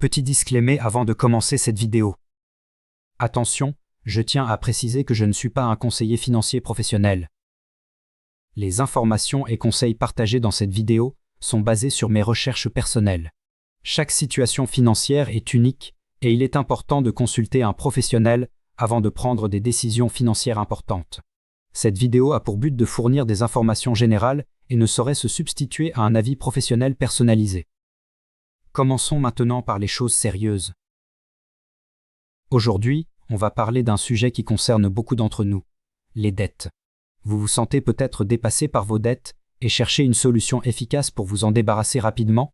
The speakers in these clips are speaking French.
Petit disclaimer avant de commencer cette vidéo. Attention, je tiens à préciser que je ne suis pas un conseiller financier professionnel. Les informations et conseils partagés dans cette vidéo sont basés sur mes recherches personnelles. Chaque situation financière est unique et il est important de consulter un professionnel avant de prendre des décisions financières importantes. Cette vidéo a pour but de fournir des informations générales et ne saurait se substituer à un avis professionnel personnalisé. Commençons maintenant par les choses sérieuses. Aujourd'hui, on va parler d'un sujet qui concerne beaucoup d'entre nous, les dettes. Vous vous sentez peut-être dépassé par vos dettes et cherchez une solution efficace pour vous en débarrasser rapidement?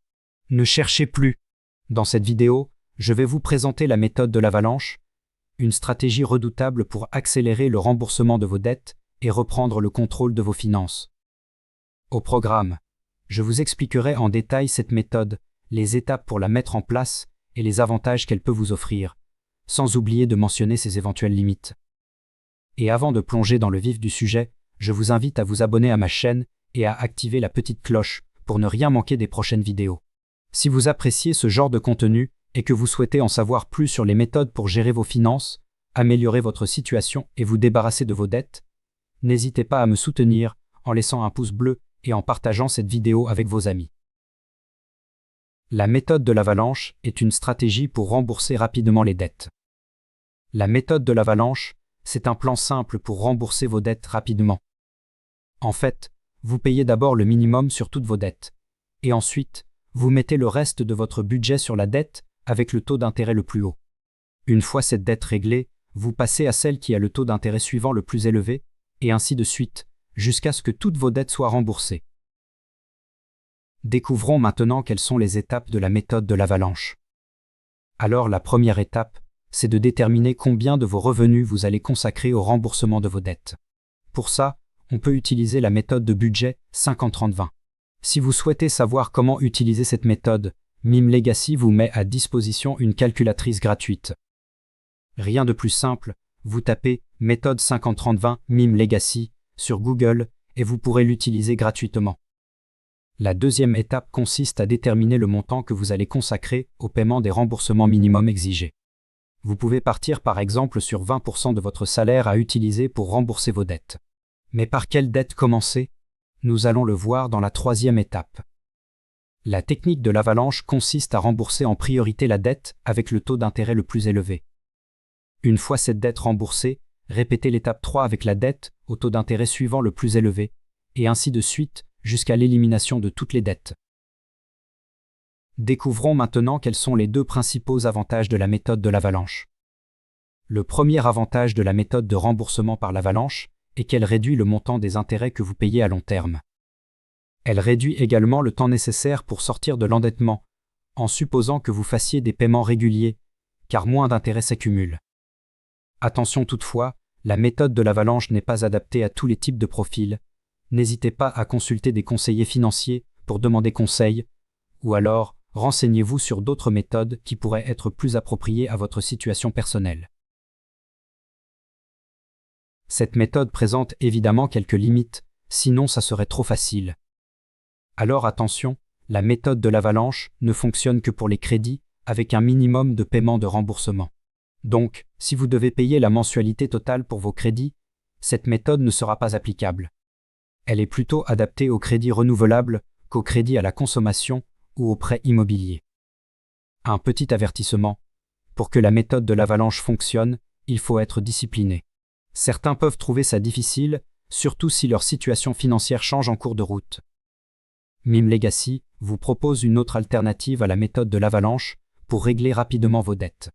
Ne cherchez plus. Dans cette vidéo, je vais vous présenter la méthode de l'avalanche, une stratégie redoutable pour accélérer le remboursement de vos dettes et reprendre le contrôle de vos finances. Au programme, je vous expliquerai en détail cette méthode, les étapes pour la mettre en place et les avantages qu'elle peut vous offrir, sans oublier de mentionner ses éventuelles limites. Et avant de plonger dans le vif du sujet, je vous invite à vous abonner à ma chaîne et à activer la petite cloche pour ne rien manquer des prochaines vidéos. Si vous appréciez ce genre de contenu et que vous souhaitez en savoir plus sur les méthodes pour gérer vos finances, améliorer votre situation et vous débarrasser de vos dettes, n'hésitez pas à me soutenir en laissant un pouce bleu et en partageant cette vidéo avec vos amis. La méthode de l'avalanche est une stratégie pour rembourser rapidement les dettes. La méthode de l'avalanche, c'est un plan simple pour rembourser vos dettes rapidement. En fait, vous payez d'abord le minimum sur toutes vos dettes, et ensuite, vous mettez le reste de votre budget sur la dette avec le taux d'intérêt le plus haut. Une fois cette dette réglée, vous passez à celle qui a le taux d'intérêt suivant le plus élevé, et ainsi de suite, jusqu'à ce que toutes vos dettes soient remboursées. Découvrons maintenant quelles sont les étapes de la méthode de l'avalanche. Alors la première étape, c'est de déterminer combien de vos revenus vous allez consacrer au remboursement de vos dettes. Pour ça, on peut utiliser la méthode de budget 50-30-20. Si vous souhaitez savoir comment utiliser cette méthode, Mime Legacy vous met à disposition une calculatrice gratuite. Rien de plus simple, vous tapez méthode 50-30-20 Mime Legacy sur Google et vous pourrez l'utiliser gratuitement. La deuxième étape consiste à déterminer le montant que vous allez consacrer au paiement des remboursements minimums exigés. Vous pouvez partir par exemple sur 20% de votre salaire à utiliser pour rembourser vos dettes. Mais par quelle dette commencer? Nous allons le voir dans la troisième étape. La technique de l'avalanche consiste à rembourser en priorité la dette avec le taux d'intérêt le plus élevé. Une fois cette dette remboursée, répétez l'étape 3 avec la dette au taux d'intérêt suivant le plus élevé, et ainsi de suite, jusqu'à l'élimination de toutes les dettes. Découvrons maintenant quels sont les deux principaux avantages de la méthode de l'avalanche. Le premier avantage de la méthode de remboursement par l'avalanche est qu'elle réduit le montant des intérêts que vous payez à long terme. Elle réduit également le temps nécessaire pour sortir de l'endettement, en supposant que vous fassiez des paiements réguliers, car moins d'intérêts s'accumulent. Attention toutefois, la méthode de l'avalanche n'est pas adaptée à tous les types de profils. N'hésitez pas à consulter des conseillers financiers pour demander conseil, ou alors renseignez-vous sur d'autres méthodes qui pourraient être plus appropriées à votre situation personnelle. Cette méthode présente évidemment quelques limites, sinon ça serait trop facile. Alors attention, la méthode de l'avalanche ne fonctionne que pour les crédits avec un minimum de paiement de remboursement. Donc, si vous devez payer la mensualité totale pour vos crédits, cette méthode ne sera pas applicable. Elle est plutôt adaptée aux crédits renouvelables qu'aux crédits à la consommation ou aux prêts immobiliers. Un petit avertissement. Pour que la méthode de l'avalanche fonctionne, il faut être discipliné. Certains peuvent trouver ça difficile, surtout si leur situation financière change en cours de route. Mime Legacy vous propose une autre alternative à la méthode de l'avalanche pour régler rapidement vos dettes.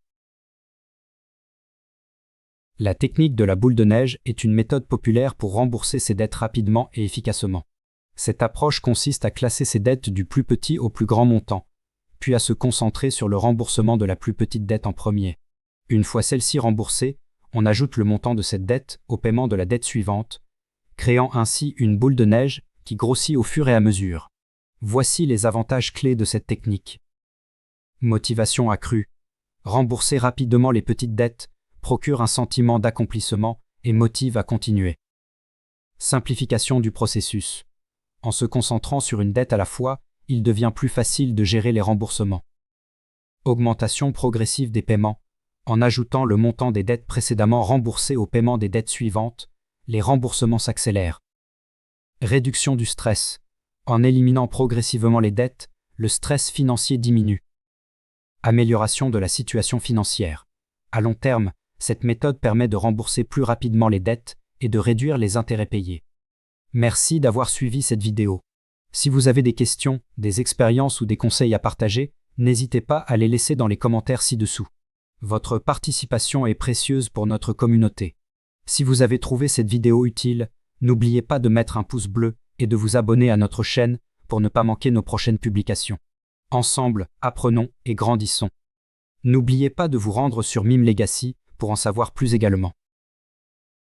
La technique de la boule de neige est une méthode populaire pour rembourser ses dettes rapidement et efficacement. Cette approche consiste à classer ses dettes du plus petit au plus grand montant, puis à se concentrer sur le remboursement de la plus petite dette en premier. Une fois celle-ci remboursée, on ajoute le montant de cette dette au paiement de la dette suivante, créant ainsi une boule de neige qui grossit au fur et à mesure. Voici les avantages clés de cette technique. Motivation accrue. Rembourser rapidement les petites dettes procure un sentiment d'accomplissement et motive à continuer. Simplification du processus. En se concentrant sur une dette à la fois, il devient plus facile de gérer les remboursements. Augmentation progressive des paiements. En ajoutant le montant des dettes précédemment remboursées au paiement des dettes suivantes, les remboursements s'accélèrent. Réduction du stress. En éliminant progressivement les dettes, le stress financier diminue. Amélioration de la situation financière. À long terme, cette méthode permet de rembourser plus rapidement les dettes et de réduire les intérêts payés. Merci d'avoir suivi cette vidéo. Si vous avez des questions, des expériences ou des conseils à partager, n'hésitez pas à les laisser dans les commentaires ci-dessous. Votre participation est précieuse pour notre communauté. Si vous avez trouvé cette vidéo utile, n'oubliez pas de mettre un pouce bleu et de vous abonner à notre chaîne pour ne pas manquer nos prochaines publications. Ensemble, apprenons et grandissons. N'oubliez pas de vous rendre sur Mime Legacy pour en savoir plus également.